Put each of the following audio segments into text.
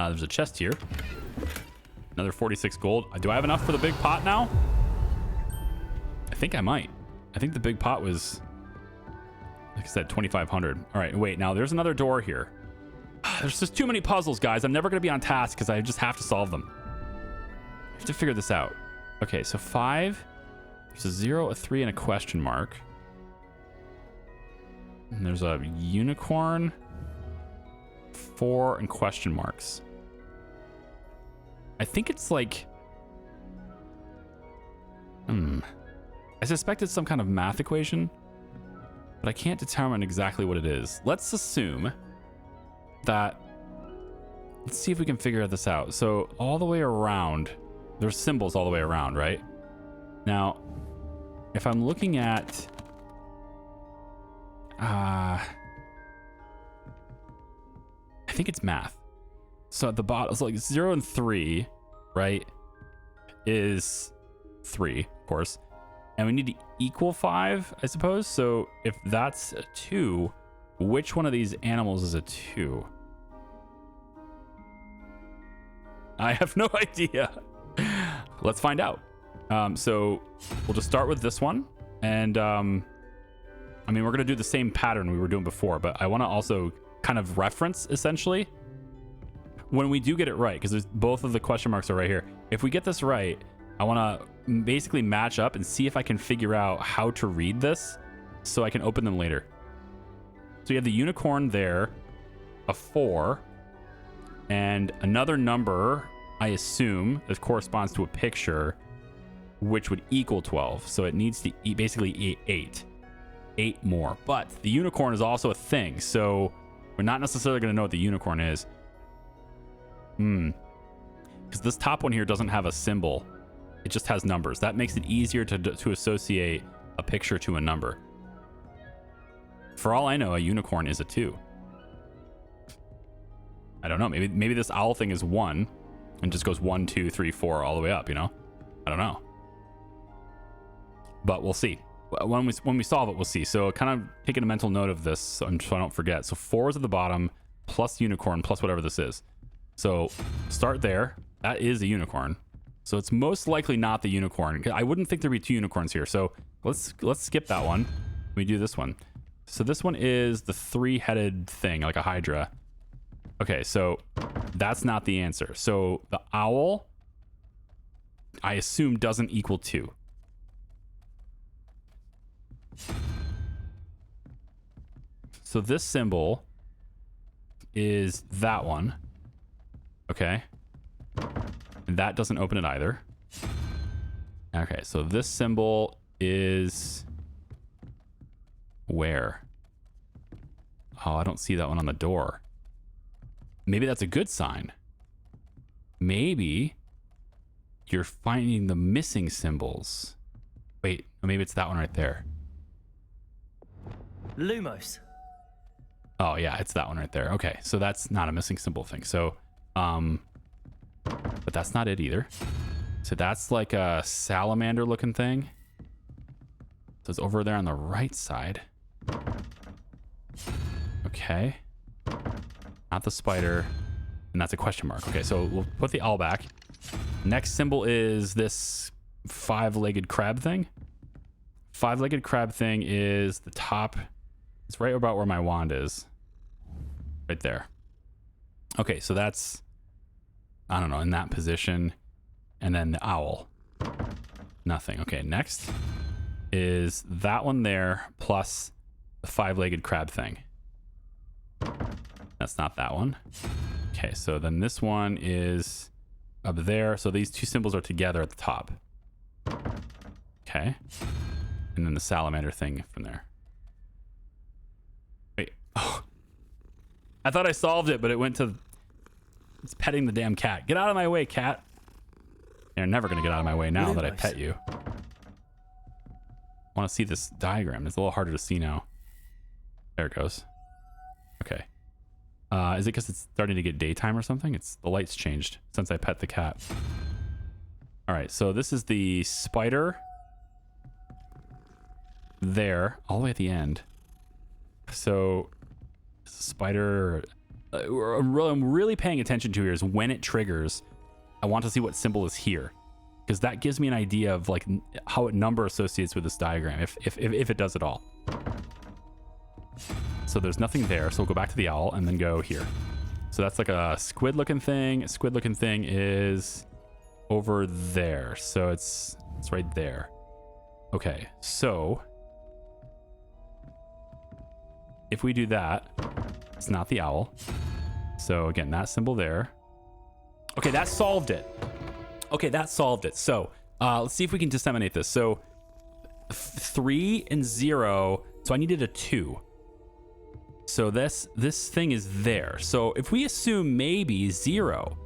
There's a chest here. Another 46 gold. Do I have enough for the big pot now? I think I might. I think the big pot was, like I said, 2,500. All right, wait. Now there's another door here. There's just too many puzzles, guys. I'm never going to be on task because I just have to solve them. I have to figure this out. Okay, so 5. There's a 0, a 3, and a question mark. And there's a unicorn, 4, and question marks. I think it's like... I suspect it's some kind of math equation, but I can't determine exactly what it is. Let's assume that... Let's see if we can figure this out. So all the way around, there's symbols all the way around, right? Now, if I'm looking at... I think it's math. So at the bottom, so like 0 and 3, right, is 3, of course. And we need to equal 5, I suppose. So if that's a 2, which one of these animals is a 2? I have no idea. Let's find out. So we'll just start with this one. And I mean, we're going to do the same pattern we were doing before, but I want to also kind of reference, essentially, when we do get it right, because both of the question marks are right here. If we get this right, I want to basically match up and see if I can figure out how to read this so I can open them later. So you have the unicorn there, a 4, and another number, I assume, that corresponds to a picture, which would equal 12. So it needs to basically 8. 8 more. But the unicorn is also a thing, so we're not necessarily going to know what the unicorn is. Because this top one here doesn't have a symbol. It just has numbers. That makes it easier to associate a picture to a number. For all I know, a unicorn is a 2. I don't know. Maybe this owl thing is 1 and just goes 1, 2, 3, 4 all the way up, you know? I don't know. But we'll see. When we solve it, we'll see. So kind of taking a mental note of this so I don't forget. So 4 is at the bottom, plus unicorn, plus whatever this is. So start there. That is a unicorn. So it's most likely not the unicorn. I wouldn't think there'd be 2 unicorns here. So let's skip that one. We do this one. So this one is the 3-headed thing, like a hydra. Okay, so that's not the answer. So the owl, I assume, doesn't equal 2. So this symbol is that one. Okay. And that doesn't open it either. Okay, so this symbol is where? Oh, I don't see that one on the door. Maybe that's a good sign. Maybe you're finding the missing symbols. Wait, maybe it's that one right there. Lumos. Oh yeah, it's that one right there. Okay, so that's not a missing symbol thing. So, but that's not it either. So that's like a salamander looking thing. So it's over there on the right side. Okay. Not the spider. And that's a question mark. Okay, so we'll put the owl back. Next symbol is this 5-legged crab thing. 5-legged crab thing is the top. It's right about where my wand is. Right there. Okay, so that's, I don't know, in that position. And then the owl. Nothing. Okay, next is that one there plus the 5-legged crab thing. That's not that one. Okay, so then this one is up there. So these 2 symbols are together at the top. Okay. And then the salamander thing from there. Wait. Oh. I thought I solved it, but it went to... It's petting the damn cat. Get out of my way, cat. You're never going to get out of my way now that I pet you. I want to see this diagram. It's a little harder to see now. There it goes. Okay. Is it because it's starting to get daytime or something? The light's changed since I pet the cat. All right, so this is the spider there, all the way at the end. So spider, I'm really paying attention to here is when it triggers, I want to see what symbol is here, because that gives me an idea of like how a number associates with this diagram, if it does at all. So there's nothing there, so we'll go back to the owl and then go here. So that's like a squid looking thing. Squid looking thing is over there, so it's right there. Okay, so if we do that, it's not the owl. So again, that symbol there. Okay, that solved it. Okay, that solved it. So let's see if we can disseminate this. So 3 and 0. So I needed a 2. So this thing is there. So if we assume maybe 0,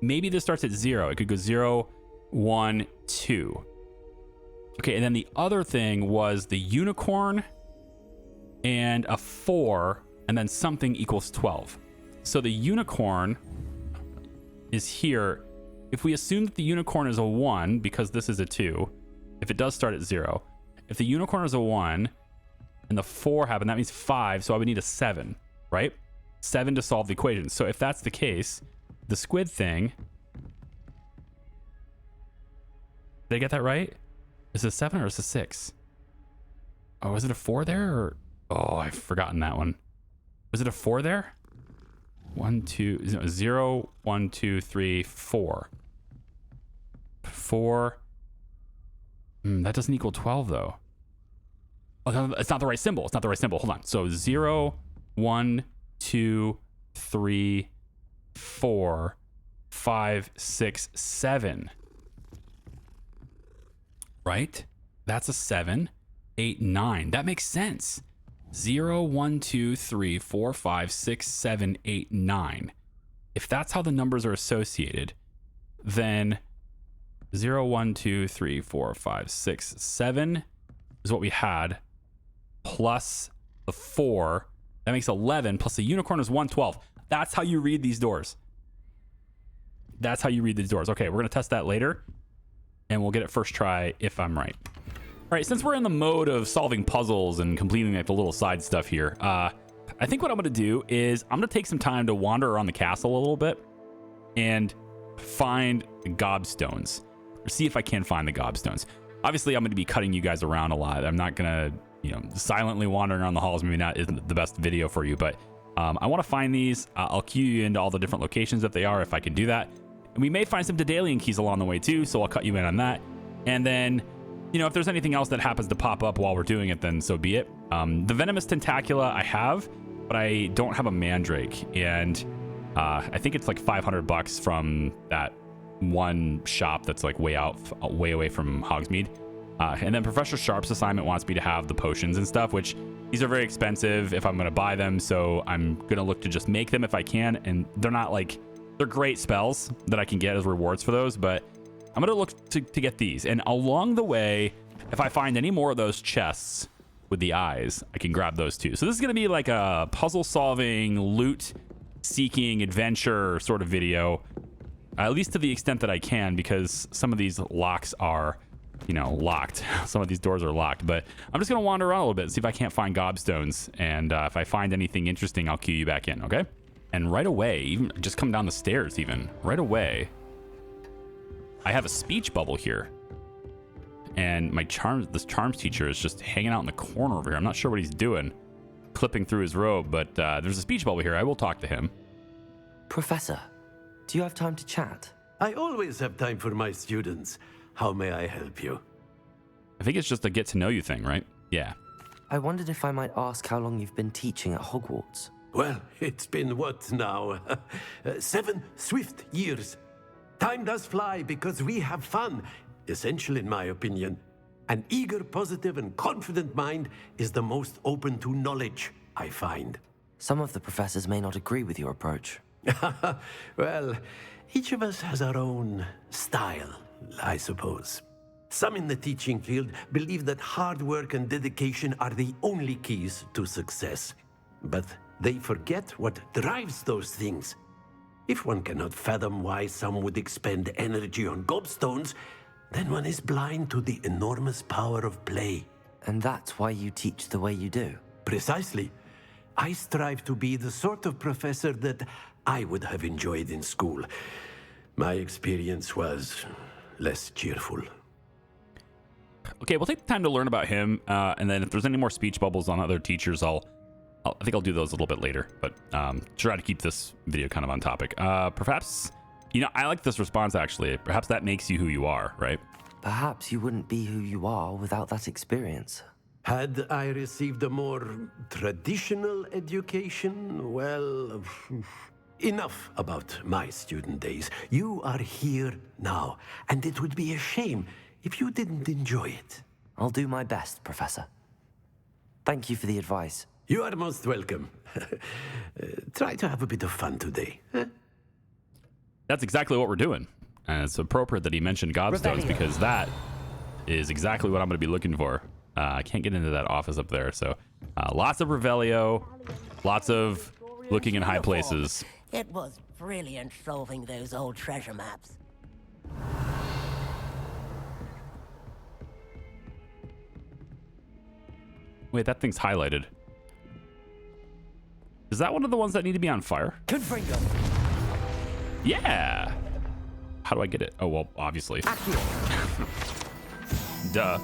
maybe this starts at 0. It could go 0, 1, 2. Okay, and then the other thing was the unicorn and a 4, and then something equals 12. So the unicorn is here. If we assume that the unicorn is a 1, because this is a 2, if it does start at 0, if the unicorn is a 1 and the 4 happened, that means 5, so I would need a 7, right? 7 to solve the equation. So if that's the case, the squid thing, did I get that right? Is it a 7 or is it a 6? Oh, is it a 4 there? Or, oh, I've forgotten that one. Was it a 4 there? 1, 2, 0, 1, 2, 3, 4. 4. That doesn't equal 12 though. Oh, it's not the right symbol. It's not the right symbol. Hold on. So 0, 1, 2, 3, 4, 5, 6, 7. Right? That's a 7, 8, 9. That makes sense. 0, 1, 2, 3, 4, 5, 6, 7, 8, 9. If that's how the numbers are associated, then 0, 1, 2, 3, 4, 5, 6, 7 is what we had, plus the 4. That makes 11, plus the unicorn is 1, 12. That's how you read these doors. That's how you read these doors. Okay, we're going to test that later, and we'll get it first try if I'm right. All right, since we're in the mode of solving puzzles and completing like the little side stuff here, I think what I'm going to do is I'm going to take some time to wander around the castle a little bit and find gobstones, or see if I can find the gobstones. Obviously, I'm going to be cutting you guys around a lot. I'm not going to, silently wandering around the halls. Maybe not isn't the best video for you, but I want to find these. I'll cue you into all the different locations if they are, if I can do that. And we may find some Daedalian keys along the way too, so I'll cut you in on that. And then, if there's anything else that happens to pop up while we're doing it, then so be it. The Venomous Tentacula I have, but I don't have a Mandrake. And I think it's like $500 from that one shop that's like way away from Hogsmeade. And then Professor Sharp's assignment wants me to have the potions and stuff, which these are very expensive if I'm going to buy them. So I'm going to look to just make them if I can. And they're not like, they're great spells that I can get as rewards for those, but I'm going to look to get these. And along the way, if I find any more of those chests with the eyes, I can grab those too. So this is going to be like a puzzle solving, loot seeking, adventure sort of video, at least to the extent that I can, because some of these locks are, locked. Some of these doors are locked, but I'm just going to wander around a little bit and see if I can't find gobstones. And if I find anything interesting, I'll cue you back in. Okay. And right away, even just come down the stairs, right away, I have a speech bubble here, and this charms teacher is just hanging out in the corner over here. I'm not sure what he's doing, clipping through his robe, but there's a speech bubble here. I will talk to him. Professor, do you have time to chat? I always have time for my students. How may I help you? I think it's just a get to know you thing, right? Yeah. I wondered if I might ask how long you've been teaching at Hogwarts. Well, it's been what now? 7 swift years. Time does fly because we have fun, essential in my opinion. An eager, positive, and confident mind is the most open to knowledge, I find. Some of the professors may not agree with your approach. Well, each of us has our own style, I suppose. Some in the teaching field believe that hard work and dedication are the only keys to success. But they forget what drives those things. If one cannot fathom why some would expend energy on gobstones, then one is blind to the enormous power of play. And that's why you teach the way you do? Precisely. I strive to be the sort of professor that I would have enjoyed in school. My experience was less cheerful. Okay, we'll take the time to learn about him, and then if there's any more speech bubbles on other teachers, I think I'll do those a little bit later, but try to keep this video kind of on topic. Perhaps, I like this response, actually. Perhaps that makes you who you are, right? Perhaps you wouldn't be who you are without that experience. Had I received a more traditional education, well, enough about my student days. You are here now, and it would be a shame if you didn't enjoy it. I'll do my best, Professor. Thank you for the advice. You are most welcome. Try to have a bit of fun today. Huh? That's exactly what we're doing. And it's appropriate that he mentioned gobstones, because that is exactly what I'm going to be looking for. I can't get into that office up there, so lots of Revelio, lots of looking in high places. It was brilliant solving those old treasure maps. Wait, that thing's highlighted. Is that one of the ones that need to be on fire? Confringo. Yeah. How do I get it? Oh, well, obviously. Duh.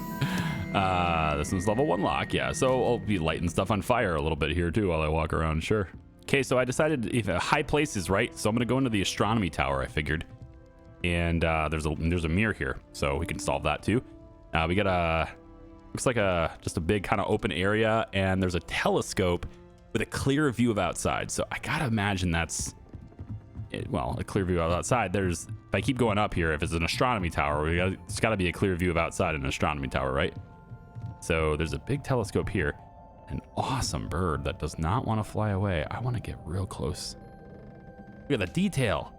This one's level 1 lock. Yeah, so I'll be lighting stuff on fire a little bit here too while I walk around. Sure. Okay, so I decided if a high place is right, so I'm gonna go into the astronomy tower, I figured. And there's a mirror here, so we can solve that too. We got looks like just a big kind of open area, and there's a telescope with a clear view of outside. So I gotta imagine that's a clear view of outside. If I keep going up here, if it's an astronomy tower, it's gotta be a clear view of outside in an astronomy tower, right? So there's a big telescope here. An awesome bird that does not want to fly away. I want to get real close. Look at the detail.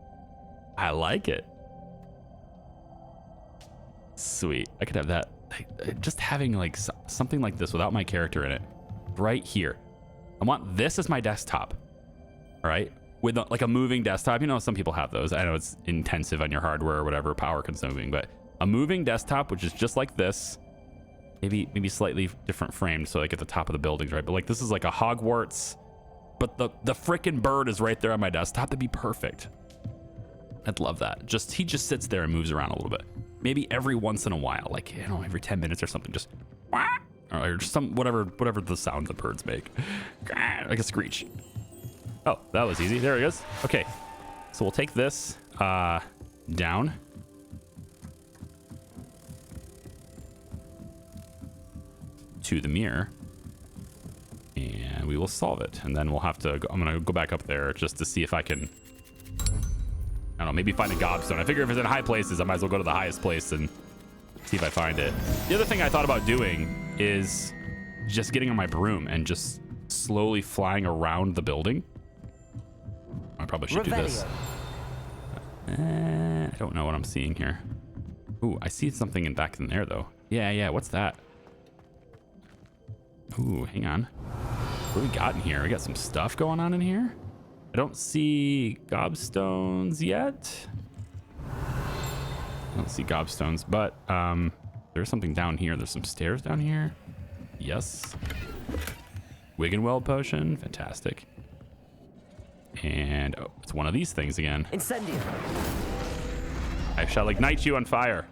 I like it. Sweet. I could have that. Just having like something like this without my character in it right here. I want this as my desktop. All right. With like a moving desktop. Some people have those. I know it's intensive on your hardware or whatever, power consuming, but a moving desktop, which is just like this. Maybe slightly different framed, so like at the top of the buildings, right? But like this is like a Hogwarts, but the frickin' bird is right there on my desktop. That'd be perfect. I'd love that. He just sits there and moves around a little bit. Maybe every once in a while, like every 10 minutes or something, just or just whatever the sound the birds make, like a screech. Oh, that was easy. There it is. Okay, so we'll take this down. To the mirror, and we will solve it, and then we'll have to I'm gonna go back up there just to see if I can, I don't know, maybe find a gobstone. I figure if it's in high places, I might as well go to the highest place and see if I find it. The other thing I thought about doing is just getting on my broom and just slowly flying around the building. I probably should do this. I don't know what I'm seeing here. Ooh, I see something back in there though. Yeah, what's that? Ooh, hang on. What do we got in here? We got some stuff going on in here. I don't see gobstones yet. I don't see gobstones, but there's something down here. There's some stairs down here. Yes. Wiggenweld potion. Fantastic. And it's one of these things again. Incendio. I shall ignite you on fire.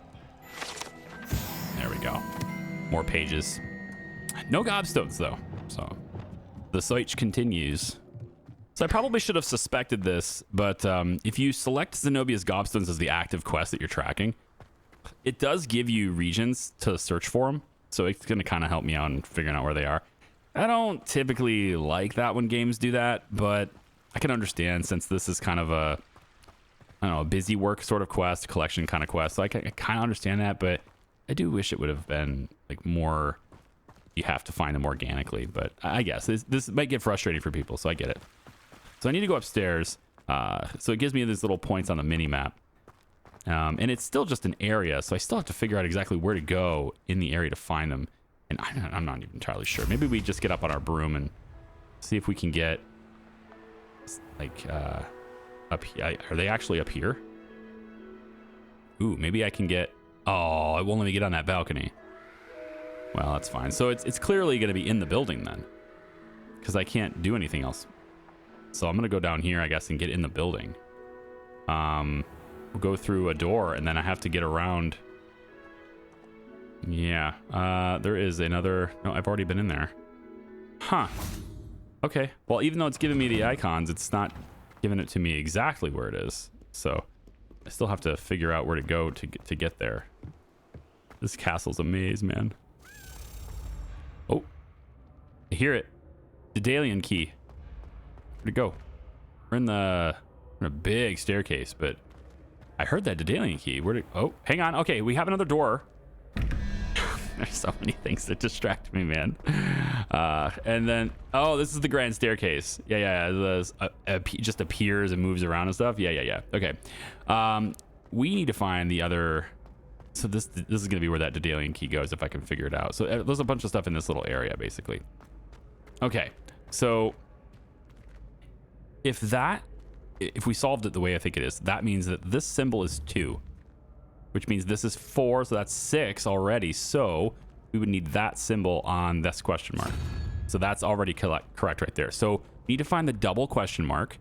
There we go. More pages. No gobstones though, so the search continues. So I probably should have suspected this, but if you select Zenobia's gobstones as the active quest that you're tracking, it does give you regions to search for them, so it's going to kind of help me out in figuring out where they are. I don't typically like that when games do that, but I can understand since this is kind of a busy work sort of quest, collection kind of quest, so I kind of understand that, but I do wish it would have been like more. You have to find them organically, but I guess this might get frustrating for people, so I get it. So I need to go upstairs. So it gives me these little points on the mini map, and it's still just an area, so I still have to figure out exactly where to go in the area to find them. And I'm not even entirely sure. Maybe we just get up on our broom and see if we can get like up here. Are they actually up here? Ooh, maybe I can get. Oh, it won't let me get on that balcony. Well, that's fine. So it's clearly going to be in the building then, because I can't do anything else. So I'm gonna go down here, I guess, and get in the building. We'll go through a door, and then I have to get around. Yeah, there is another. No, I've already been in there. Huh. Okay. Well, even though it's giving me the icons, it's not giving it to me exactly where it is. So I still have to figure out where to go to get there. This castle's a maze, man. Oh, I hear it. Daedalian key. Where'd it go? We're in a big staircase, but I heard that Daedalian key. Where'd it? Oh, hang on. Okay, we have another door. There's so many things that distract me, man. And then, oh, this is the grand staircase. Yeah. Just appears and moves around and stuff. Yeah. Okay. We need to find the other. So this is gonna be where that Daedalian key goes if I can figure it out. So there's a bunch of stuff in this little area, basically. Okay. So if we solved it the way I think it is, that means that this symbol is 2. Which means this is 4, so that's 6 already. So we would need that symbol on this question mark. So that's already correct right there. So we need to find the double question mark.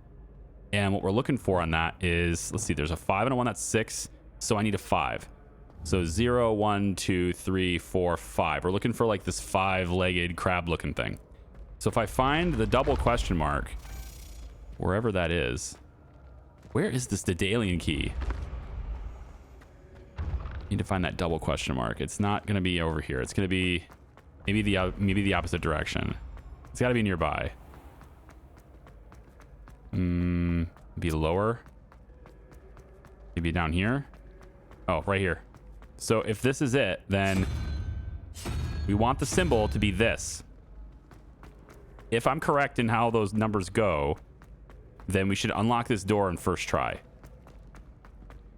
And what we're looking for on that is, let's see, there's a 5 and a 1, that's 6. So I need a 5. So 0, 1, 2, 3, 4, 5. We're looking for like this 5-legged crab looking thing. So if I find the double question mark, wherever that is, where is this Daedalian key? Need to find that double question mark. It's not going to be over here. It's going to be maybe the opposite direction. It's got to be nearby. Be lower. Maybe down here. Oh, right here. So if this is it, then we want the symbol to be this. If I'm correct in how those numbers go, then we should unlock this door in first try.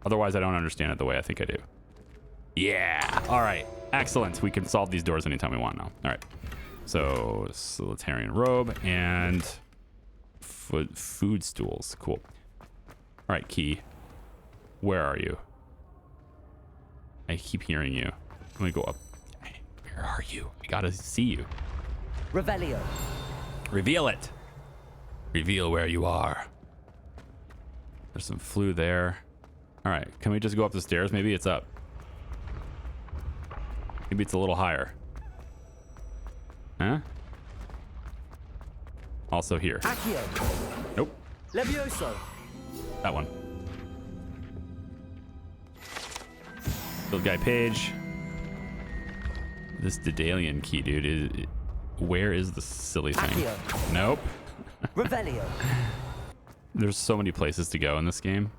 Otherwise, I don't understand it the way I think I do. Yeah. All right. Excellent. We can solve these doors anytime we want now. All right. So solitarian robe and food stools. Cool. All right, key. Where are you? I keep hearing you. Let me go up. Where are you? I gotta see you. Revelio. Reveal it. Reveal where you are. There's some flue there. All right. Can we just go up the stairs? Maybe it's up. Maybe it's a little higher. Huh? Also here. Accio. Nope. Levioso. That one. Little guy page. This Daedalian key, dude. Where is the silly thing? Accio. Nope. Revelio. There's so many places to go in this game.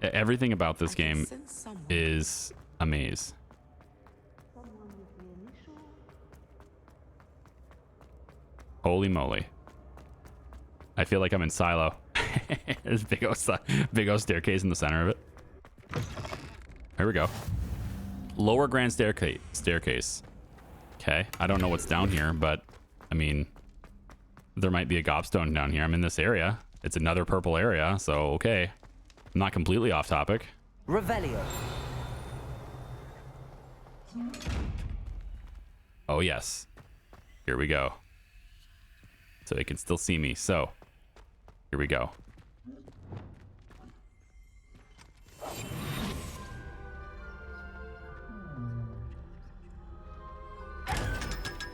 Everything about this game is a maze. Holy moly. I feel like I'm in Silo. There's big old staircase in the center of it. Here we go. Lower grand staircase. Okay. I don't know what's down here, but I mean, there might be a gobstone down here. I'm in this area. It's another purple area, so okay. I'm not completely off topic. Revelio. Oh, yes. Here we go. So they can still see me. So, here we go.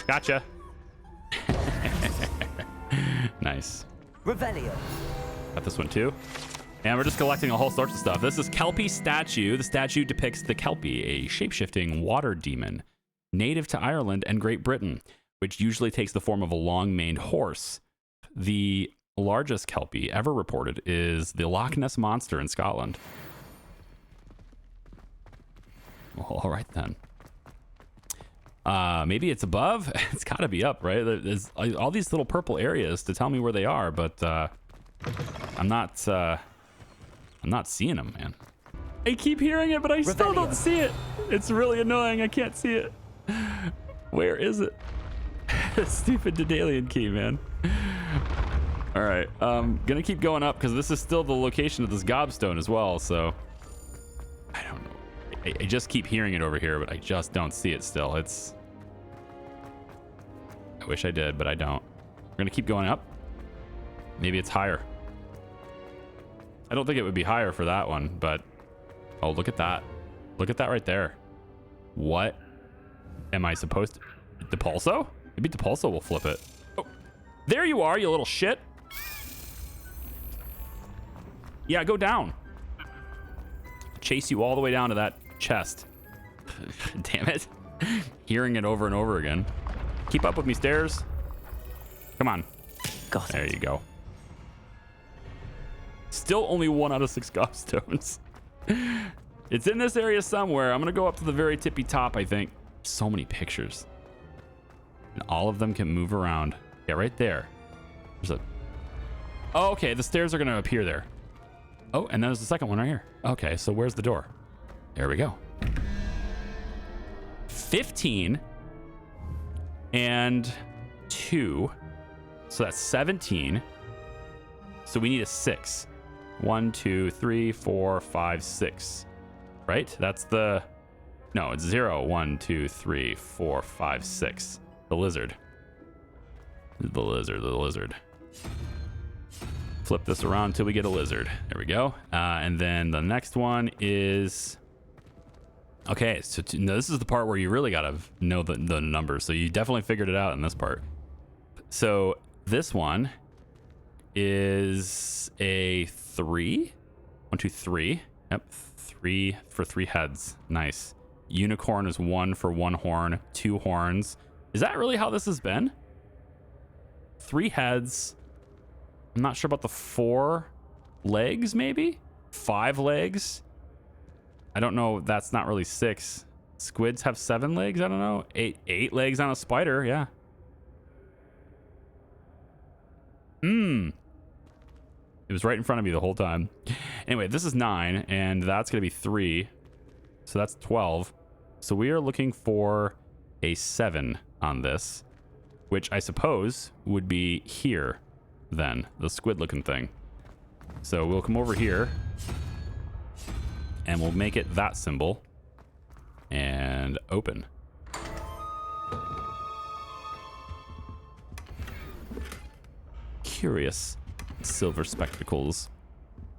Gotcha. Nice. Revelio. Got this one too. And we're just collecting a whole sorts of stuff. This is Kelpie statue. The statue depicts the Kelpie, a shape-shifting water demon, native to Ireland and Great Britain, which usually takes the form of a long-maned horse. The largest Kelpie ever reported is the Loch Ness Monster in Scotland. Well, all right then. Maybe it's above. It's got to be up, right? There's all these little purple areas to tell me where they are, but I'm not seeing them, man. I keep hearing it, but I still don't see it. It's really annoying. I can't see it. Where is it? Stupid Daedalian key, man. All right, gonna keep going up because this is still the location of this gobstone as well. So I don't know. I just keep hearing it over here, but I just don't see it still. I wish I did, but I don't. We're gonna keep going up. Maybe it's higher. I don't think it would be higher for that one, but oh, look at that. Look at that right there. What am I supposed to? Depulso? Maybe Depulso will flip it. Oh, there you are, you little shit. Yeah, go down. Chase you all the way down to that chest. Damn it. Hearing it over and over again. Keep up with me, stairs. Come on. Got There it. you go. Still only 1 out of 6 gobstones. It's in this area somewhere. I'm gonna go up to the very tippy top, I think. So many pictures. And all of them can move around. Yeah, right there. There's a... Oh, okay, the stairs are gonna appear there. Oh, and then there's the second one right here. Okay, so where's the door? There we go. 15 and 2. So that's 17. So we need a 6. 1, 2, 3, 4, 5, 6. Right? That's the... No, it's 0. 1, 2, 3, 4, 5, 6. The lizard. The lizard. Flip this around until we get a lizard. There we go. And then the next one is... Okay, so no, this is the part where you really gotta know the numbers. So you definitely figured it out in this part. So this one is a 3. 1, 2, 3. Yep, 3 for 3 heads. Nice. Unicorn is 1 for 1 horn, 2 horns. Is that really how this has been? 3 heads. I'm not sure about the 4 legs, maybe? 5 legs? I don't know. That's not really 6. Squids have 7 legs? I don't know. 8 legs on a spider, yeah. It was right in front of me the whole time. Anyway, this is 9, and that's going to be 3. So that's 12. So we are looking for a 7 on this, which I suppose would be here then, the squid looking thing. So we'll come over here and we'll make it that symbol and open. Curious. Silver spectacles.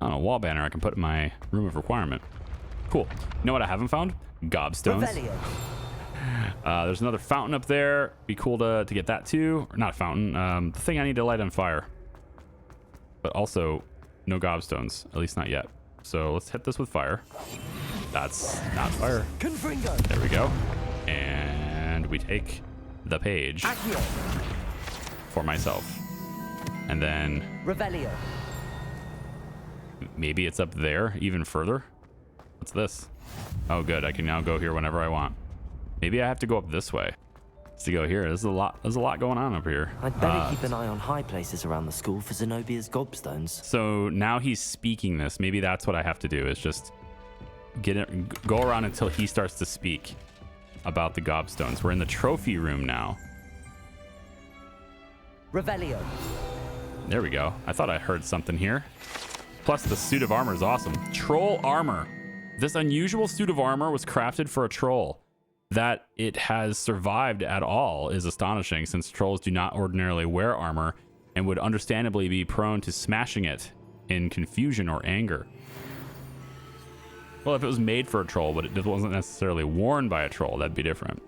On a wall banner I can put in my room of requirement. Cool. You know what I haven't found? Gobstones. There's another fountain up there. Be cool to get that too. Or not a fountain. The thing I need to light on fire. But also no gobstones. At least not yet. So let's hit this with fire. That's not fire. There we go. And we take the page for myself. And then maybe it's up there even further. What's this? Oh, good. I can now go here whenever I want. Maybe I have to go up this way to go here. There's a lot going on up here. I'd better keep an eye on high places around the school for Zenobia's gobstones. So now he's speaking this. Maybe that's what I have to do, is just go around until he starts to speak about the gobstones. We're in the trophy room now. Revelio. There we go. I thought I heard something here. Plus, the suit of armor is awesome. Troll armor. This unusual suit of armor was crafted for a troll. That it has survived at all is astonishing, since trolls do not ordinarily wear armor and would understandably be prone to smashing it in confusion or anger. Well, if it was made for a troll, but it wasn't necessarily worn by a troll, that'd be different.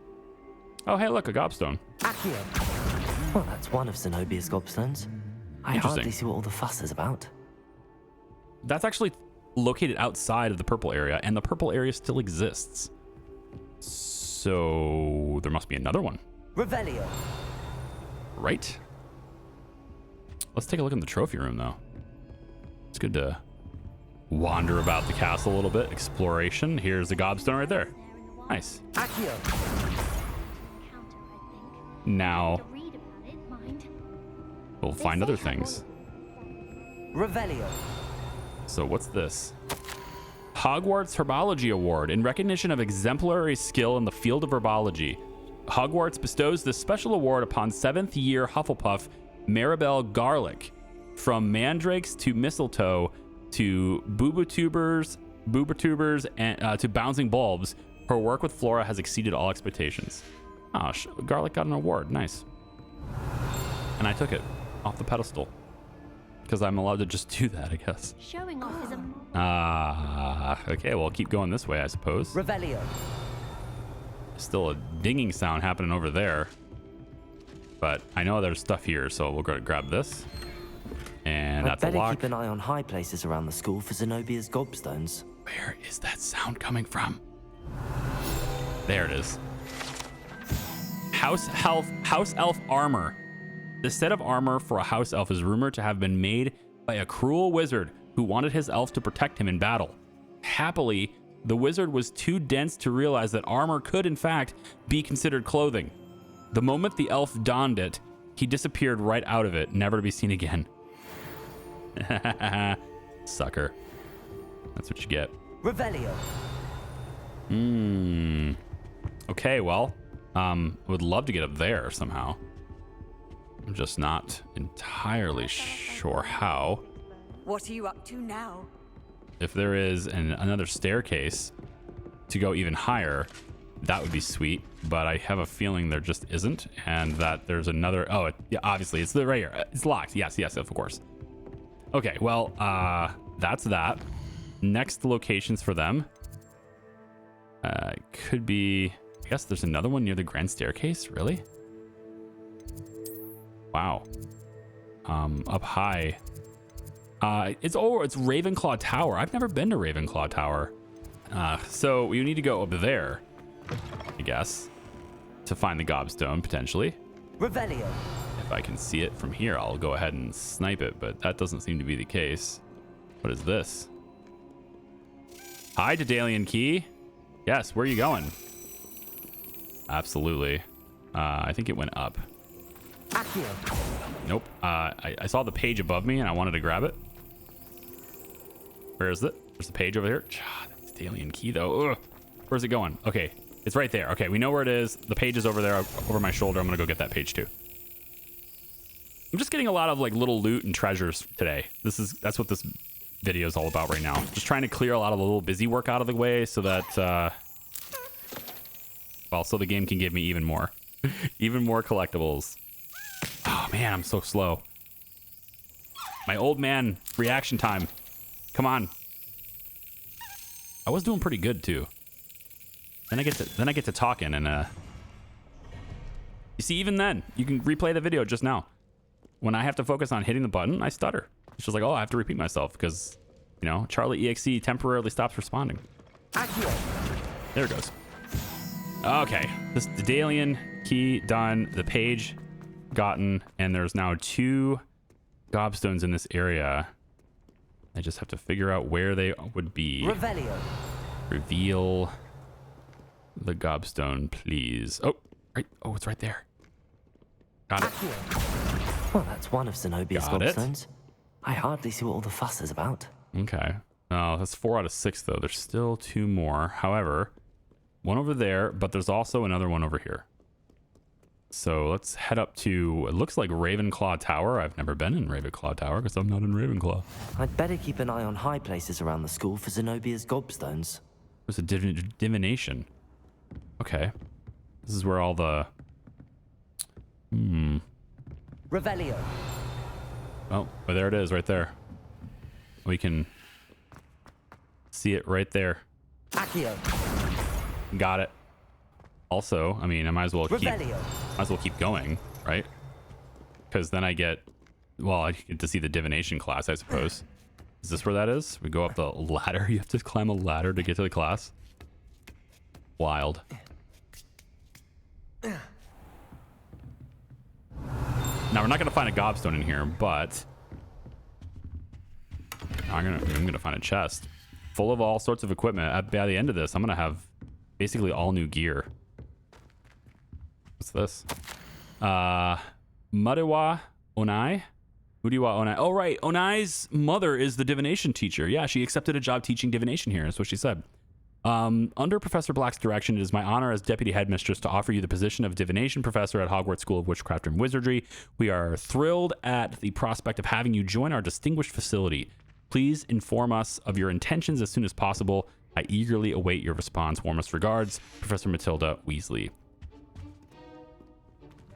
Oh, hey, look, a gobstone. Well, that's one of Zenobia's gobstones. I hardly see what all the fuss is about. That's actually located outside of the purple area, and the purple area still exists. So there must be another one. Revelio. Right? Let's take a look in the trophy room, though. It's good to wander about the castle a little bit. Exploration. Here's the gobstone right there. Nice. Now we'll find other things. Revelio. So what's this? Hogwarts Herbology Award. In recognition of exemplary skill in the field of herbology, Hogwarts bestows this special award upon 7th year Hufflepuff Maribel Garlick. From mandrakes to mistletoe to boobotubers and to bouncing bulbs, her work with Flora has exceeded all expectations. Oh, Garlick got an award. Nice. And I took it. off the pedestal. Because I'm allowed to just do that, I guess. Showing off is a... Okay, well, keep going this way, I suppose. Revelio. Still a dinging sound happening over there. But I know there's stuff here, so we'll go to grab this. And I'd that's a better lock. keep an eye on high places around the school for Zenobia's gobstones. Where is that sound coming from? There it is. House elf armor. The set of armor for a house elf is rumored to have been made by a cruel wizard who wanted his elf to protect him in battle. Happily, the wizard was too dense to realize that armor could, in fact, be considered clothing. The moment the elf donned it, he disappeared right out of it, never to be seen again. Sucker. That's what you get. Revelio. Okay, well, would love to get up there somehow. I'm just not entirely sure how. What are you up to now? If there is another staircase to go even higher, that would be sweet. But I have a feeling there just isn't, and that there's another. Oh, yeah, obviously it's right here. It's locked. Yes, of course. Okay, well, that's that. Next locations for them could be. I guess there's another one near the grand staircase. Really? Wow. Up high. It's Ravenclaw Tower. I've never been to Ravenclaw Tower. So we need to go up there, I guess, to find the gobstone, potentially. Revelio. If I can see it from here, I'll go ahead and snipe it, but that doesn't seem to be the case. What is this? Hi, Daedalian Key. Yes, where are you going? Absolutely. I think it went up. Accio. Nope. I saw the page above me and I wanted to grab it. Where is it? There's the page over here. That's the alien key though. Ugh. Where's it going? Okay. It's right there. Okay, we know where it is. The page is over there over my shoulder. I'm gonna go get that page too. I'm just getting a lot of like little loot and treasures today. That's what this video is all about right now. Just trying to clear a lot of the little busy work out of the way so that well, so the game can give me even more. Even more collectibles. Oh man, I'm so slow. My old man reaction time. Come on. I was doing pretty good too. Then I get to talking and you see, even then, you can replay the video just now. When I have to focus on hitting the button, I stutter. It's just like, oh, I have to repeat myself because, you know, Charlie EXE temporarily stops responding. Accio. There it goes. Okay, this Daedalian key done, the page gotten, and there's now 2 gobstones in this area. I just have to figure out where they would be. Revelio. Reveal the gobstone, please. Oh, right. Oh, it's right there. Got it. Accio. Well, that's one of Zenobia's Got it. gobstones. I hardly see what all the fuss is about. Okay. Oh, that's 4 out of 6 though. There's still 2 more. However, one over there, but there's also another one over here. So let's head up to, it looks like Ravenclaw Tower. I've never been in Ravenclaw Tower because I'm not in Ravenclaw. I'd better keep an eye on high places around the school for Zenobia's gobstones. There's a divination. Okay. This is where all the... Revelio. Oh, but there it is right there. We can see it right there. Accio. Got it. Also, I mean, I might as well Revelio. keep going, right? Because then I get, well, I get to see the divination class, I suppose. Is this where that is? We go up the ladder. You have to climb a ladder to get to the class. Wild. Now we're not gonna find a gobstone in here, but I'm gonna find a chest full of all sorts of equipment. By the end of this, I'm gonna have basically all new gear. What's this? Mudiwa Onai? Mudiwa Onai. Oh, right. Onai's mother is the divination teacher. Yeah, she accepted a job teaching divination here. That's what she said. Under Professor Black's direction, it is my honor as deputy headmistress to offer you the position of divination professor at Hogwarts School of Witchcraft and Wizardry. We are thrilled at the prospect of having you join our distinguished facility. Please inform us of your intentions as soon as possible. I eagerly await your response. Warmest regards, Professor Matilda Weasley.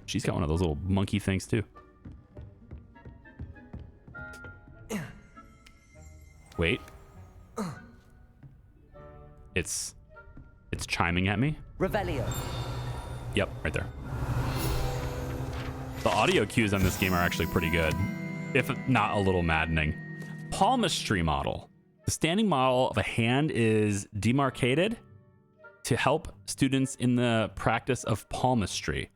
She's got one of those little monkey things too. Wait. It's chiming at me. Revelio. Yep, right there. The audio cues on this game are actually pretty good, if not a little maddening. Palmistry model. The standing model of a hand is demarcated to help students in the practice of palmistry.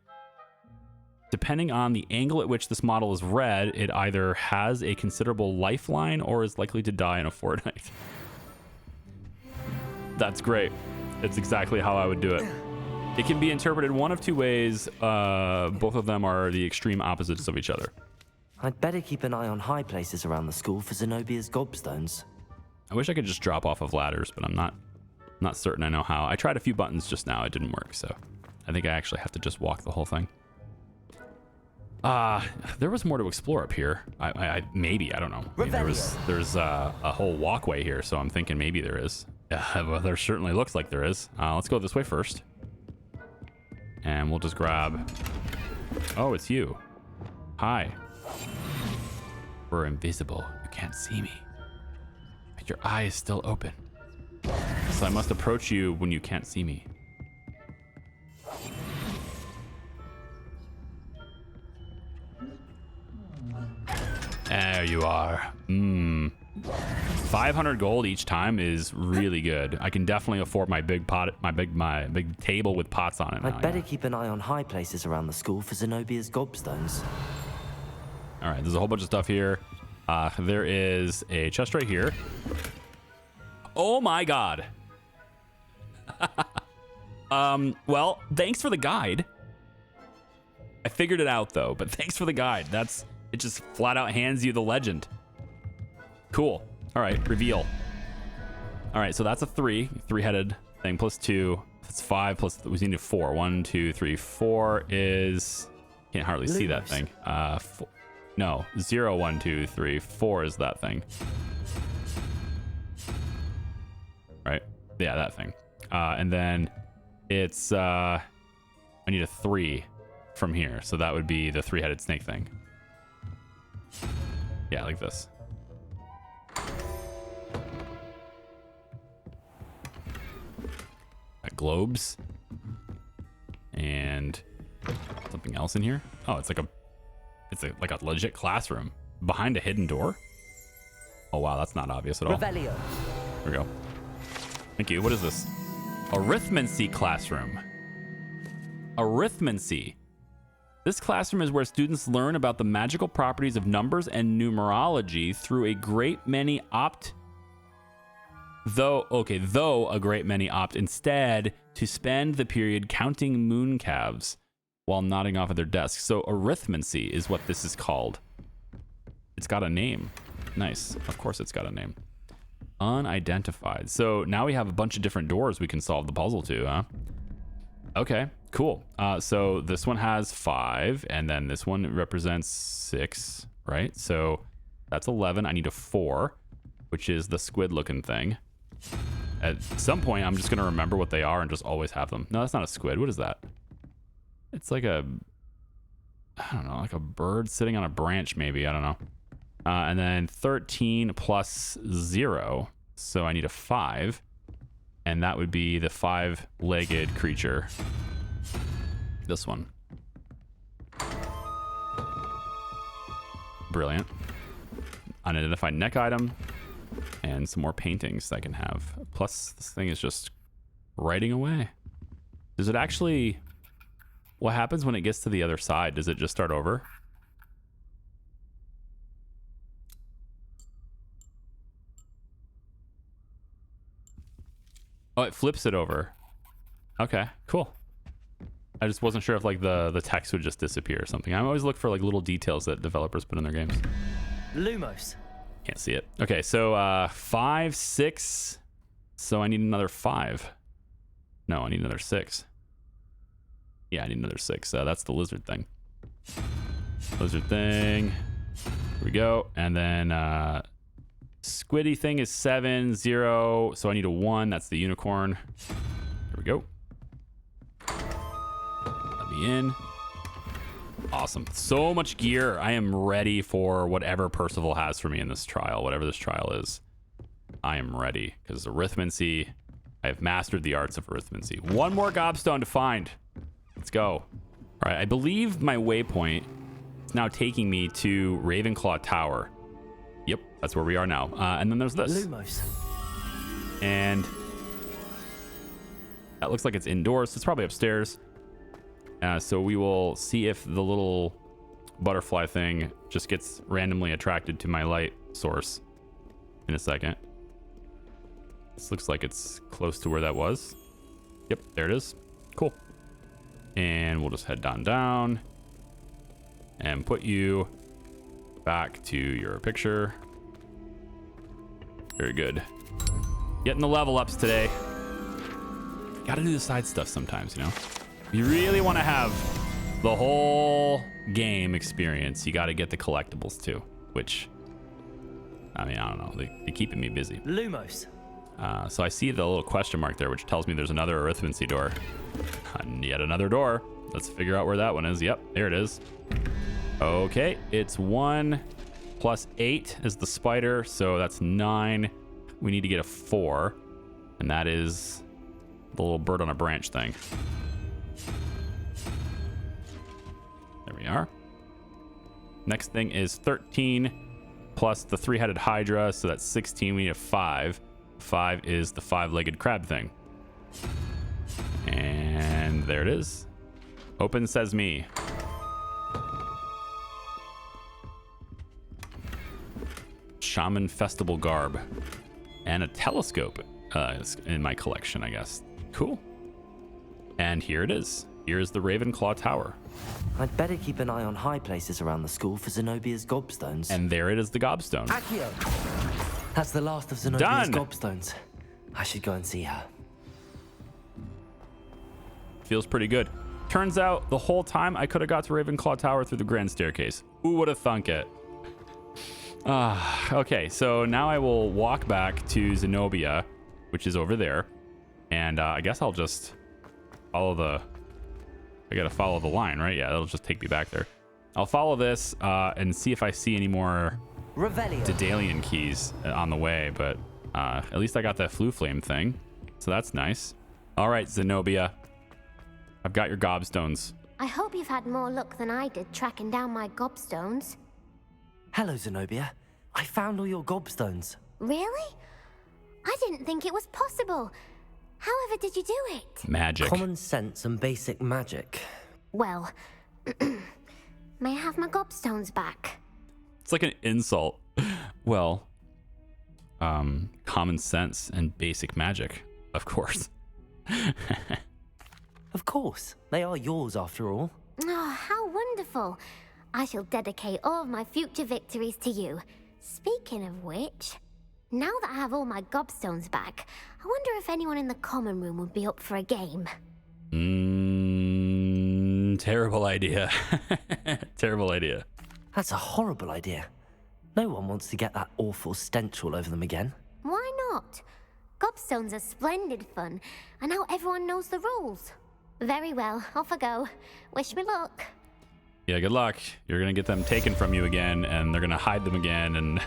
Depending on the angle at which this model is read, it either has a considerable lifeline or is likely to die in a fortnight. That's great. It's exactly how I would do it. It can be interpreted one of two ways. Both of them are the extreme opposites of each other. I'd better keep an eye on high places around the school for Zenobia's gobstones. I wish I could just drop off of ladders, but I'm not certain I know how. I tried a few buttons just now. It didn't work, so I think I actually have to just walk the whole thing. There was more to explore up here. Maybe, I don't know. I mean, there's a whole walkway here, so I'm thinking maybe there is. Well, there certainly looks like there is. Let's go this way first. And we'll just grab... Oh, it's you. Hi. We're invisible. You can't see me. But your eye is still open. So I must approach you when you can't see me. There you are. 500 gold each time is really good. I can definitely afford my big pot, my big table with pots on it now. I'd better keep an eye on high places around the school for Zenobia's gobstones. All right, there's a whole bunch of stuff here. There is a chest right here. Oh my god. Well, thanks for the guide. I figured it out though, but thanks for the guide. It just flat out hands you the legend. Cool. All right, reveal. All right, so that's a three-headed thing plus 2. That's 5 plus we need a 4. 1, 2, 3, 4 is can't hardly see that thing. No, 0, 1, 2, 3, 4 is that thing. Right? Yeah, that thing. And then it's I need a 3 from here, so that would be the 3-headed snake thing. Yeah, like this. Got globes and something else in here. Oh, it's like a legit classroom behind a hidden door. Oh wow, that's not obvious at all. Revelio. Here we go. Thank you. What is this? Arithmancy classroom. Arithmancy. This classroom is where students learn about the magical properties of numbers and numerology through a great many though a great many opt instead to spend the period counting moon calves while nodding off at their desks. So arithmancy is what this is called. It's got a name. Nice. Of course it's got a name. Unidentified. So now we have a bunch of different doors we can solve the puzzle to, huh? Okay, cool. So this one has 5, and then this one represents 6, right? So that's 11. I need a 4, which is the squid-looking thing. At some point, I'm just going to remember what they are and just always have them. No, that's not a squid. What is that? It's like I don't know, like a bird sitting on a branch, maybe. I don't know. And then 13 plus 0. So I need a 5. And that would be the 5-legged creature. This one. Brilliant. Unidentified neck item. And some more paintings I can have. Plus, this thing is just writing away. Does it actually... What happens when it gets to the other side? Does it just start over? Oh, it flips it over. Okay, cool. I just wasn't sure if like the text would just disappear or something. I always look for like little details that developers put in their games. Lumos. Can't see it. Okay, so 5, 6. So I need another 5. No, I need another 6. Yeah, I need another 6. That's the lizard thing. Lizard thing. Here we go. And then squiddy thing is 7, 0. So I need a 1. That's the unicorn. Here we go. Let me in. Awesome. So much gear. I am ready for whatever Percival has for me in this trial, whatever this trial is. I am ready because arithmancy, I have mastered the arts of arithmancy. One more gobstone to find. Let's go. All right, I believe my waypoint is now taking me to Ravenclaw Tower. Yep, that's where we are now. And then there's this. Lumos. And that looks like it's indoors. It's probably upstairs. So we will see if the little butterfly thing just gets randomly attracted to my light source in a second. This looks like it's close to where that was. Yep, there it is. Cool. And we'll just head down and put you back to your picture. Very good. Getting the level ups today. Gotta do the side stuff sometimes, you know? If you really want to have the whole game experience, you gotta get the collectibles too, which, I mean, I don't know. They're keeping me busy. Lumos. So I see the little question mark there, which tells me there's another arithmancy door. And yet another door. Let's figure out where that one is. Yep, there it is. Okay, it's 1 plus 8 is the spider, so that's 9. We need to get a 4, and that is the little bird on a branch thing. There we are. Next thing is 13 plus the 3-headed hydra, so that's 16. We need a 5. 5 is the 5-legged crab thing. And there it is. Open Sesame. Shaman festival garb. And a telescope in my collection, I guess. Cool. And here it is. Here's the Ravenclaw Tower. I'd better keep an eye on high places around the school for Zenobia's gobstones. And there it is, the gobstone. Accio! That's the last of Zenobia's gobstones. I should go and see her. Feels pretty good. Turns out the whole time I could have got to Ravenclaw Tower through the grand staircase. Who would have thunk it? Okay, so now I will walk back to Zenobia, which is over there. And I guess I'll just follow the... I gotta follow the line, right? Yeah, that'll just take me back there. I'll follow this and see if I see any more Daedalian keys on the way, but at least I got that Flu Flame thing, so that's nice. All right, Zenobia, I've got your gobstones. I hope you've had more luck than I did tracking down my gobstones. Hello, Zenobia. I found all your gobstones. Really? I didn't think it was possible. However did you do it? Magic. Common sense and basic magic. Well, may I have my gobstones back? It's like an insult. Well, common sense and basic magic, of course. Of course. They are yours after all. Oh, how wonderful. I shall dedicate all of my future victories to you. Speaking of which, now that I have all my gobstones back, I wonder if anyone in the common room would be up for a game. Terrible idea. Terrible idea. That's a horrible idea. No one wants to get that awful stench all over them again. Why not? Gobstones are splendid fun, and now everyone knows the rules. Very well, off I go. Wish me luck. Yeah, good luck. You're gonna get them taken from you again, and they're gonna hide them again, and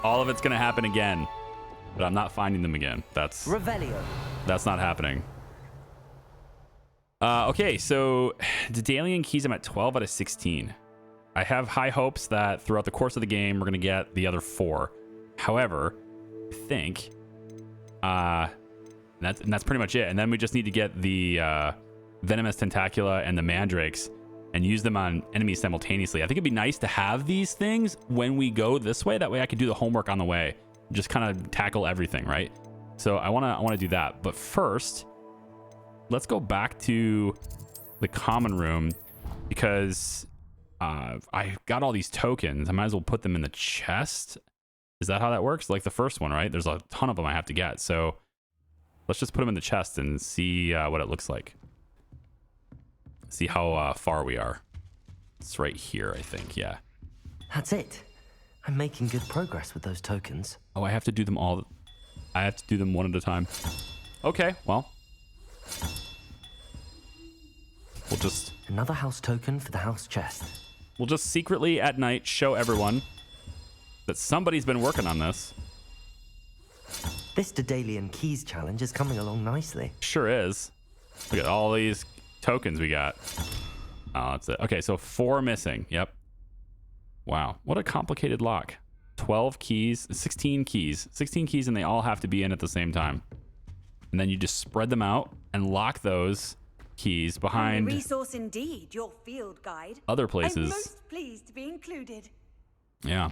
all of it's gonna happen again. But I'm not finding them again. That's not happening. Okay, so Daedalian keys, I'm at 12 out of 16. I have high hopes that throughout the course of the game, we're gonna get the other 4. However, I think that's pretty much it. And then we just need to get the Venomous Tentacula and the Mandrakes and use them on enemies simultaneously. I think it'd be nice to have these things when we go this way. That way I could do the homework on the way. Just kind of tackle everything, right? So I wanna do that. But first, let's go back to the common room because I got all these tokens. I might as well put them in the chest. Is that how that works? Like the first one, right? There's a ton of them I have to get. So let's just put them in the chest and see what it looks like. See how far we are. It's right here, I think. Yeah. That's it. I'm making good progress with those tokens. Oh, I have to do them all. I have to do them one at a time. Okay, well. We'll just... Another house token for the house chest. We'll just secretly at night show everyone that somebody's been working on this. This Daedalian Keys challenge is coming along nicely. Sure is. Look at all these tokens we got. Oh, that's it. Okay, so 4 missing. Yep. Wow. What a complicated lock. 12 keys, 16 keys. 16 keys, and they all have to be in at the same time. And then you just spread them out and lock those keys behind resource indeed, your field guide. other places. I'm most pleased to be included. Yeah.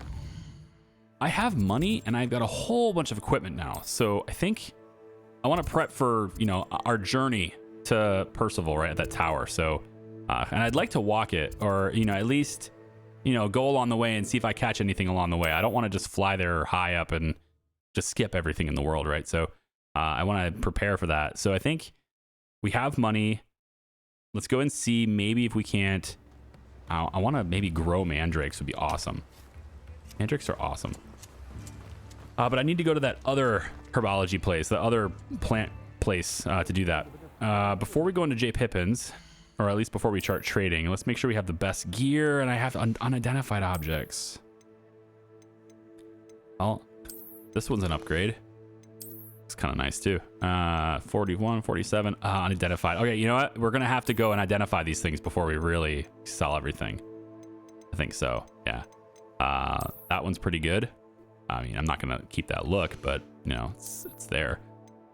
I have money and I've got a whole bunch of equipment now. So I think I want to prep for, you know, our journey to Percival, right, at that tower. So, and I'd like to walk it, or, you know, at least, you know, go along the way and see if I catch anything along the way. I don't want to just fly there high up and just skip everything in the world, right? So I want to prepare for that. So I think we have money. Let's go and see maybe if we can't. I want to maybe grow mandrakes would be awesome. Mandrakes are awesome. But I need to go to that other herbology place, the other plant place to do that. Before we go into J. Pippin's, or at least before we start trading, let's make sure we have the best gear, and I have unidentified objects. Oh, this one's an upgrade. It's kind of nice too. 41, 47, unidentified. Okay, you know what? We're gonna have to go and identify these things before we really sell everything. I think so, yeah. That one's pretty good. I mean, I'm not gonna keep that look, but you know, it's there.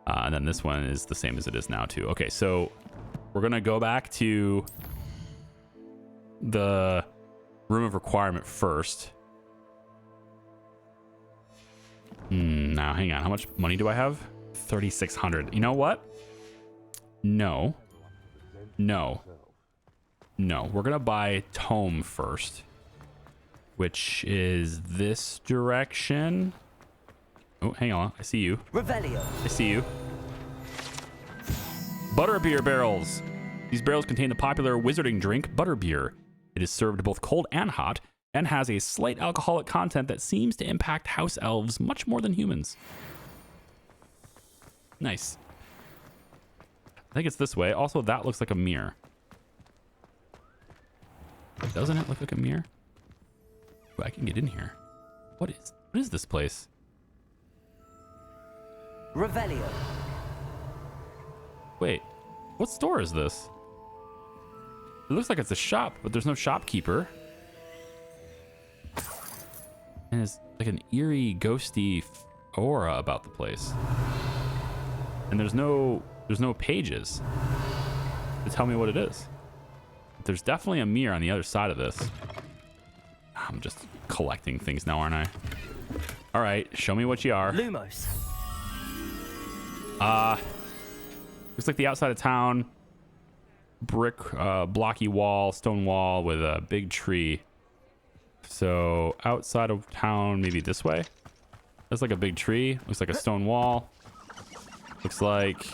And then this one is the same as it is now too. Okay, so we're gonna go back to the room of requirement first. Now hang on, how much money do I have? 3,600. You know what? No, we're gonna buy tome first, which is this direction. Oh, hang on, I see you. Revelio. I see you. Butterbeer barrels. These barrels contain the popular wizarding drink butterbeer. It is served both cold and hot, and has a slight alcoholic content that seems to impact house elves much more than humans. Nice. I think it's this way. Also, that looks like a mirror. Doesn't it look like a mirror? Ooh, I can get in here. What is this place? Revelio. Wait, what store is this? It looks like it's a shop, but there's no shopkeeper. And it's like an eerie, ghosty aura about the place. And there's no pages to tell me what it is. There's definitely a mirror on the other side of this. I'm just collecting things now, aren't I? All right, show me what you are. Lumos. Looks like the outside of town. Brick, blocky wall, stone wall with a big tree. So outside of town, maybe this way. That's like a big tree. Looks like a stone wall. Looks like...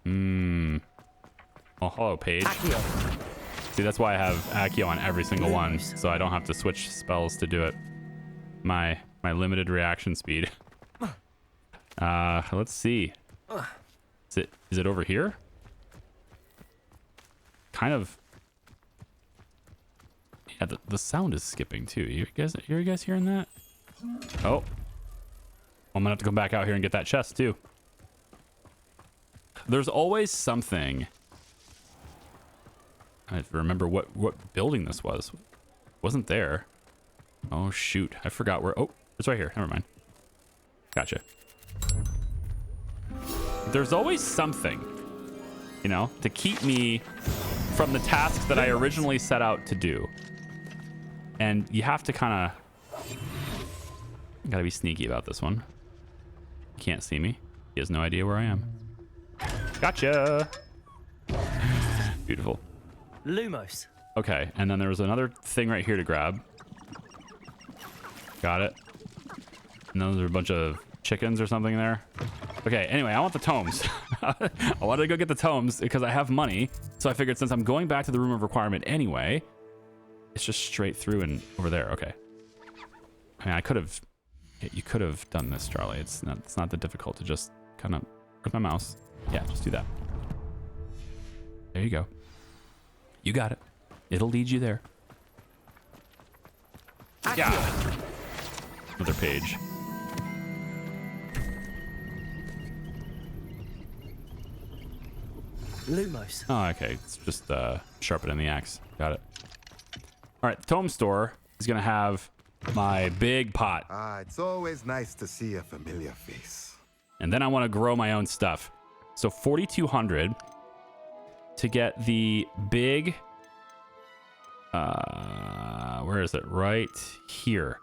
Oh, hello, page. Accio. See, that's why I have Accio on every single one, so I don't have to switch spells to do it. My limited reaction speed. Let's see. Is it over here? Kind of. Yeah, the sound is skipping too. You guys hearing that? Oh. I'm gonna have to come back out here and get that chest too. There's always something. I have to remember what building this was. It wasn't there. Oh shoot, I forgot where. Oh, it's right here. Never mind. Gotcha. There's always something, you know, to keep me from the tasks that I originally set out to do. And you have to kind of, gotta be sneaky about this one. He can't see me. He has no idea where I am. Gotcha. Beautiful. Lumos. Okay, and then there was another thing right here to grab. Got it. And then there's a bunch of chickens or something there. Okay, anyway, I want the tomes. I wanted to go get the tomes because I have money. So I figured since I'm going back to the room of requirement anyway, it's just straight through and over there. Okay. I mean, you could have done this, Charlie. It's not that difficult to just kind of, where's my mouse? Yeah, just do that. There you go. You got it. It'll lead you there. Yeah. Another page. Lumos. Oh, okay. It's just sharpening the axe. Got it. All right. The tome store is going to have my big pot. Ah, it's always nice to see a familiar face. And then I want to grow my own stuff. So 4,200 to get the big... where is it? Right here.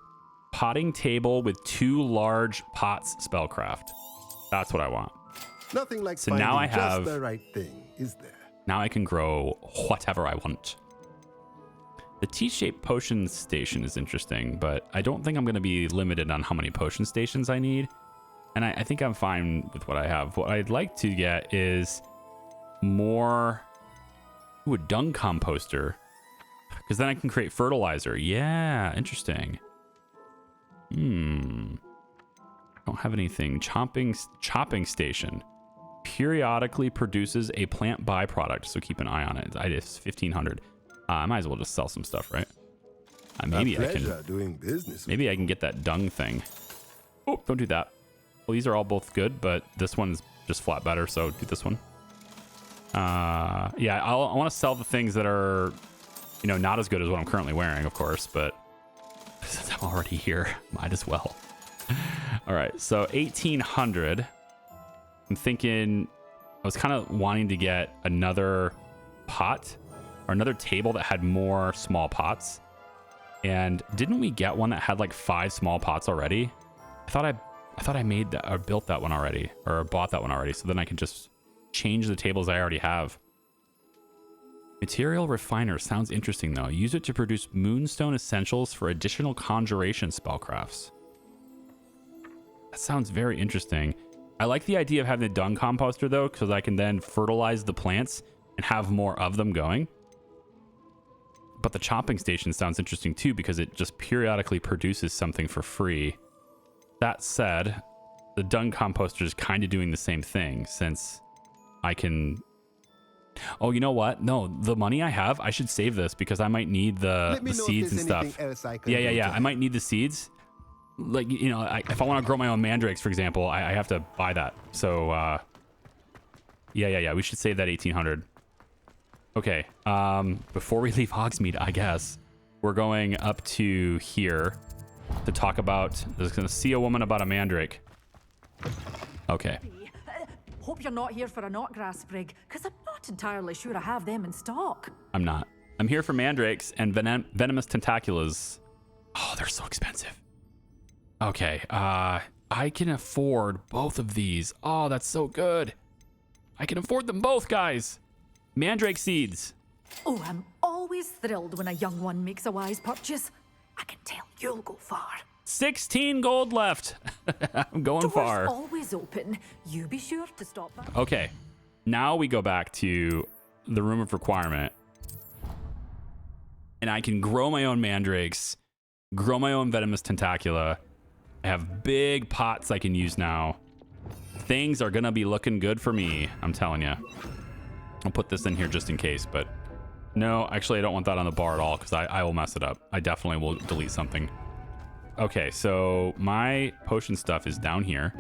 Potting table with 2 large pots spellcraft. That's what I want. Nothing like So finding now I have... just the right thing, is there? Now I can grow whatever I want. The T-shaped potion station is interesting, but I don't think I'm going to be limited on how many potion stations I need. And I think I'm fine with what I have. What I'd like to get is more... Ooh, a dung composter. Because then I can create fertilizer. Yeah, interesting. Don't have anything. Chopping station. Periodically produces a plant byproduct, so keep an eye on it. It's 1,500. I might as well just sell some stuff, right? Maybe I can. Doing business. Maybe I can get that dung thing. Oh, don't do that. Well, these are all both good, but this one's just flat better, so do this one. Yeah, I want to sell the things that are, you know, not as good as what I'm currently wearing, of course, but since I'm already here, might as well. All right, so 1,800. I'm thinking I was kind of wanting to get another pot or another table that had more small pots. And didn't we get one that had like 5 small pots already? I thought I made that or built that one already or bought that one already. So then I can just change the tables I already have. Material refiner sounds interesting though. Use it to produce moonstone essentials for additional conjuration spellcrafts. That sounds very interesting. I like the idea of having the dung composter though, because I can then fertilize the plants and have more of them going. But the chopping station sounds interesting too, because it just periodically produces something for free. That said, the dung composter is kind of doing the same thing, since I can... Oh, you know what? No, the money I have, I should save this because I might need the seeds and stuff. Yeah. I might need the seeds. Like, you know, if I want to grow my own mandrakes, for example, I have to buy that. So, yeah. We should save that 1,800. Okay. Before we leave Hogsmeade, I guess we're going up to here to talk about. There's going to see a woman about a mandrake. Okay. Hope you're not here for a knotgrass sprig, because I'm not entirely sure I have them in stock. I'm not. I'm here for mandrakes and venomous tentaculas. Oh, they're so expensive. Okay, I can afford both of these. Oh, that's so good. I can afford them both, guys. Mandrake seeds. Oh, I'm always thrilled when a young one makes a wise purchase. I can tell you'll go far. 16 gold left. I'm going Doors far. Always open. You be sure to stop by. Okay, now we go back to the room of requirement. And I can grow my own mandrakes, grow my own venomous tentacula. I have big pots I can use now. Things are gonna be looking good for me, I'm telling you. I'll put this in here just in case, but no, actually I don't want that on the bar at all because I will mess it up. I definitely will delete something. Okay, so my potion stuff is down here.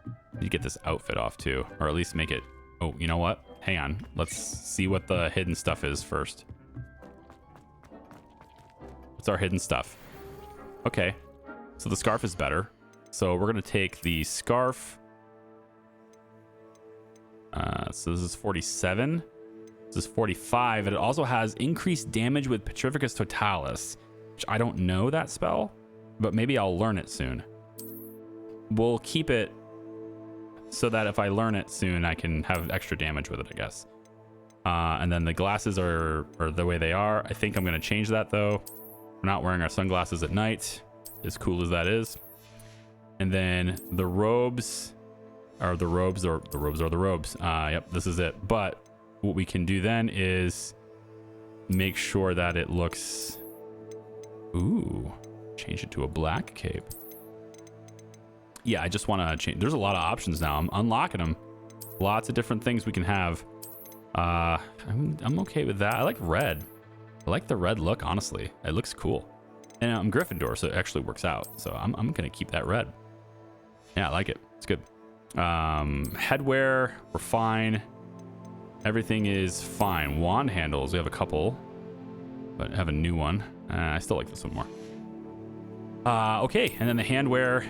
I need to get this outfit off too, or at least make it... Oh, you know what? Hang on. Let's see what the hidden stuff is first. What's our hidden stuff? Okay, so the scarf is better. So we're gonna take the scarf. So this is 47. This is 45, and it also has increased damage with Petrificus Totalis, which I don't know that spell, but maybe I'll learn it soon. We'll keep it so that if I learn it soon, I can have extra damage with it, I guess. And then the glasses are the way they are. I think I'm going to change that, though. We're not wearing our sunglasses at night, as cool as that is. And then the robes are the robes, or the robes are the robes. Yep, this is it. But what we can do then is make sure that it looks... Ooh, change it to a black cape. Yeah, I just want to change. There's a lot of options now. I'm unlocking them. Lots of different things we can have. I'm okay with that. I like red. I like the red look, honestly. It looks cool. And I'm Gryffindor, so it actually works out. So I'm going to keep that red. Yeah, I like it. It's good. Headwear, we're fine. Everything is fine. Wand handles, we have a couple, but I have a new one. I still like this one more. Okay, and then the handwear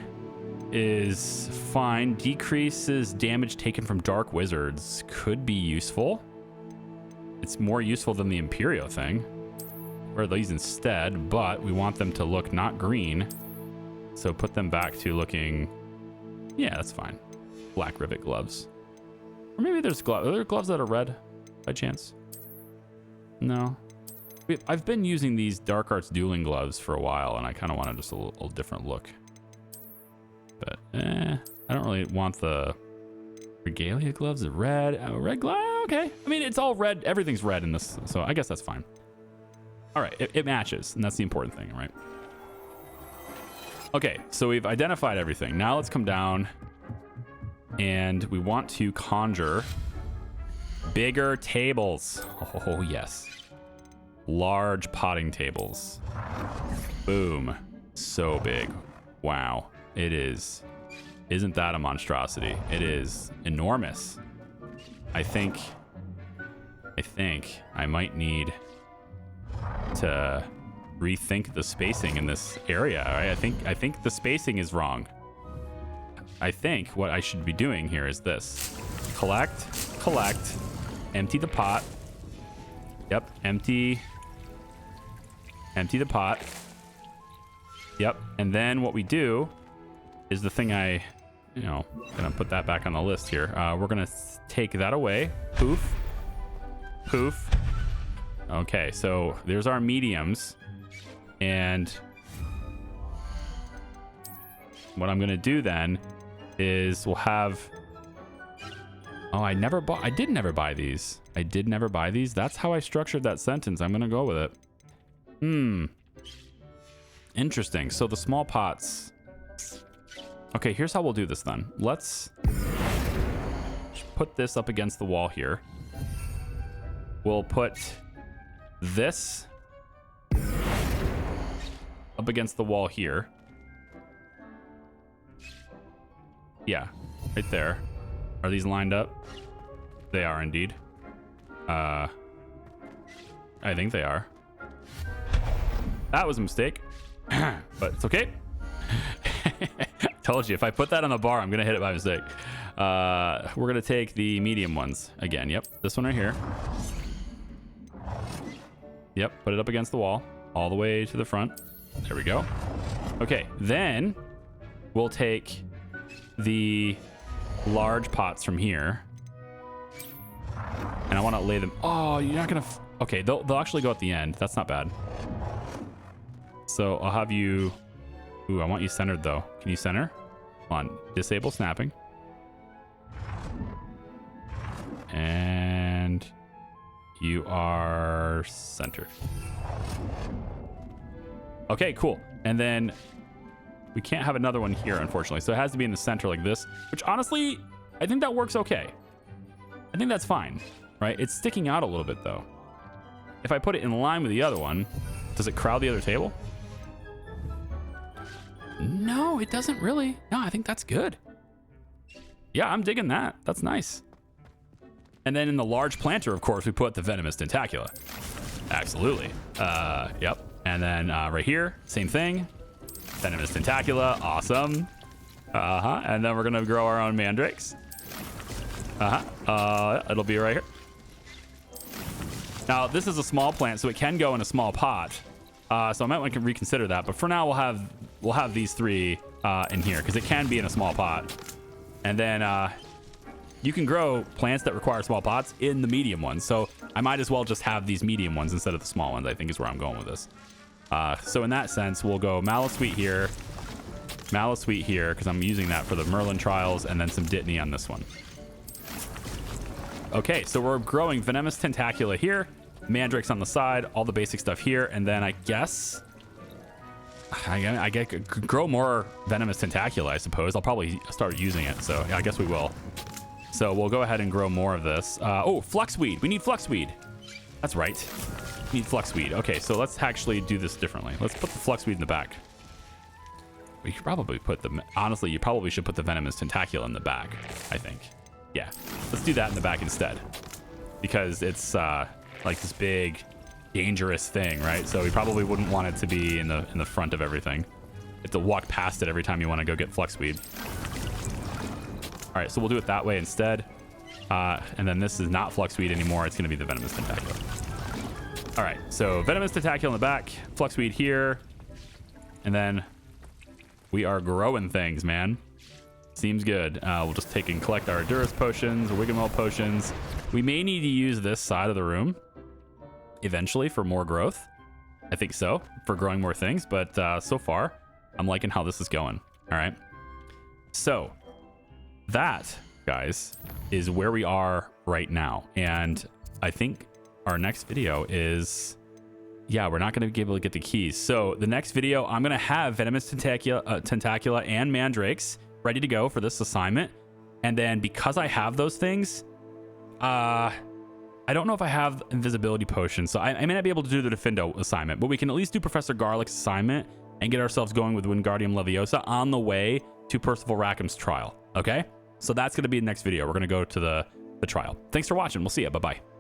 is fine. Decreases damage taken from dark wizards. Could be useful. It's more useful than the Imperio thing. Wear these instead, but we want them to look not green. So put them back to looking... Yeah, that's fine. Black rivet gloves. Or maybe there's gloves. Are there gloves that are red by chance? No. I've been using these Dark Arts dueling gloves for a while, and I kind of wanted just a little different look. But I don't really want the regalia gloves. The red, red glove. Okay. I mean, it's all red. Everything's red in this, so I guess that's fine. All right, it matches, and that's the important thing, right? Okay, so we've identified everything. Now let's come down, and we want to conjure bigger tables. Oh, yes. Large potting tables. Boom. So big. Wow. It is. Isn't that a monstrosity? It is enormous. I think I might need to rethink the spacing in this area. Right? I think the spacing is wrong. I think what I should be doing here is this. Collect, empty the pot. Yep, empty the pot. Yep, and then what we do is the thing gonna put that back on the list here. We're gonna take that away. Poof. Poof. Okay, so there's our mediums. And what I'm gonna do then is we'll have... Oh, I did never buy these. I did never buy these. That's how I structured that sentence. I'm gonna go with it. Interesting. So the small pots... Okay, here's how we'll do this then. Let's put this up against the wall here. We'll put this up against the wall here. Yeah, right there. Are these lined up? They are indeed. I think they are. That was a mistake, but it's okay. Told you, if I put that on the bar, I'm gonna hit it by mistake. We're gonna take the medium ones again. Yep, this one right here. Yep, put it up against the wall, all the way to the front. There we go. Okay, then we'll take the large pots from here, and I want to lay them. Oh, you're not gonna. Okay, they'll actually go at the end. That's not bad. So I'll have you. Ooh, I want you centered though. Can you center? Come on, disable snapping. And you are centered. Okay, cool. And then we can't have another one here, unfortunately. So it has to be in the center like this, which honestly, I think that works okay. I think that's fine, right? It's sticking out a little bit though. If I put it in line with the other one, does it crowd the other table? No, it doesn't really. No, I think that's good. Yeah, I'm digging that. That's nice. And then in the large planter, of course, we put the venomous tentacula. Absolutely. Yep. And then right here, same thing. Venomous tentacula. Awesome. And then we're going to grow our own mandrakes. It'll be right here. Now, this is a small plant, so it can go in a small pot. So I might want to reconsider that. But for now, we'll have these three in here because it can be in a small pot. And then you can grow plants that require small pots in the medium ones. So I might as well just have these medium ones instead of the small ones, I think is where I'm going with this. So in that sense, we'll go Malosweet here, because I'm using that for the Merlin trials, and then some Dittany on this one. Okay, so we're growing Venomous Tentacula here, Mandrakes on the side, all the basic stuff here, and then I guess I could grow more Venomous Tentacula, I suppose. I'll probably start using it, so yeah, I guess we will. So we'll go ahead and grow more of this. Oh, Fluxweed. We need Fluxweed. That's right. We need Fluxweed. Okay, so let's actually do this differently. Let's put the Fluxweed in the back. We should probably put the... Honestly, you probably should put the Venomous Tentacula in the back, I think. Yeah, let's do that in the back instead. because it's like this big, dangerous thing, right? So we probably wouldn't want it to be in the front of everything. You have to walk past it every time you want to go get Fluxweed. All right, so we'll do it that way instead. And then this is not Fluxweed anymore. It's going to be the Venomous Tentacula. All right, so Venomous Tentacula in the back, Fluxweed here, and then we are growing things, man. Seems good. We'll just take and collect our Durus potions, Wiggenweld potions. We may need to use this side of the room eventually for more growth. I think so, for growing more things. But so far, I'm liking how this is going. All right. So that, guys, is where we are right now. And I think our next video is... yeah, we're not going to be able to get the keys. So the next video, I'm going to have Venomous Tentacula and Mandrakes ready to go for this assignment. And then because I have those things, I don't know if I have invisibility potions. So I may not be able to do the Defendo assignment, but we can at least do Professor Garlick's assignment and get ourselves going with Wingardium Leviosa on the way to Percival Rackham's trial. Okay? So that's going to be the next video. We're going to go to the trial. Thanks for watching. We'll see you. Bye-bye.